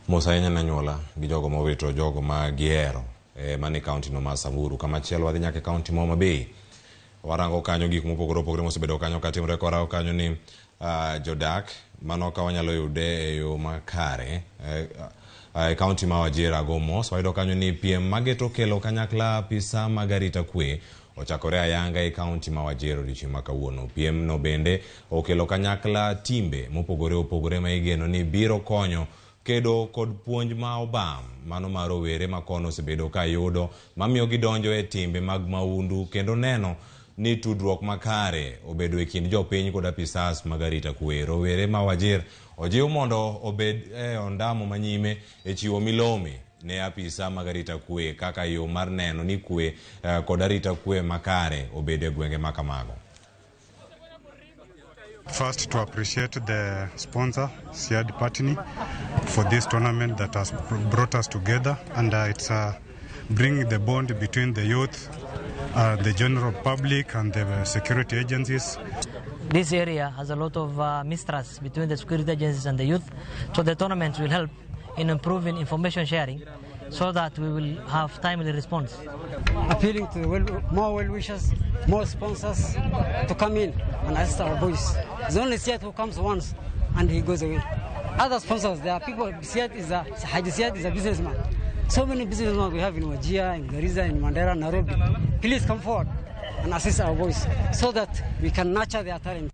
Mosainya Nanyola, Gijogo Mowito, Jogo Ma Giero, Mani County no Masamburu, Kamachielo Adhinyake County Moma Bay. Warango kanyo gik mopogore opogore mosebedo kanyo katimre korao kanyo ni jodak manoka wanyalo yude e yo makare county ma Wajir go mos wayudo kanyo ni piem mageto kelo kanyakla apisa mag arita kwee ochakore ayanga e county ma Wajir odiochieng' ma kawuono. Piem no bende okelo kanyakla timbe mopogore opogore ma igeno ni biro konyo kedo kod puonj ma obam mano ma rowere ma kono osebedo ka yudo mamiyo gidonjo e timbe mag maundu kendo neno ni tudruok makare obedo e kind jopiny kod apisas mag arita kwee. Rowere ma Wajir ojiw mondo obed ondamo manyime e chiwo milome ne apisa mag arita kwee kaka yo mar neno ni kwee kod arita kwee makare obedo e gwenge ma kamago. First, to appreciate the sponsor, Siad Patini, for this tournament that has brought us together, and it's bringing the bond between the youth, the general public, and the security agencies. This area has a lot of mistrust between the security agencies and the youth, so the tournament will help in improving information sharing so that we will have timely response. Appealing to more well-wishers, more sponsors to come in and assist our boys. It's only Siad who comes once and he goes away. Other sponsors, there are people. Siad is a businessman. So many businessmen we have in Wajir, in Garissa, in Mandera, Nairobi. Please come forward and assist our boys so that we can nurture their talent.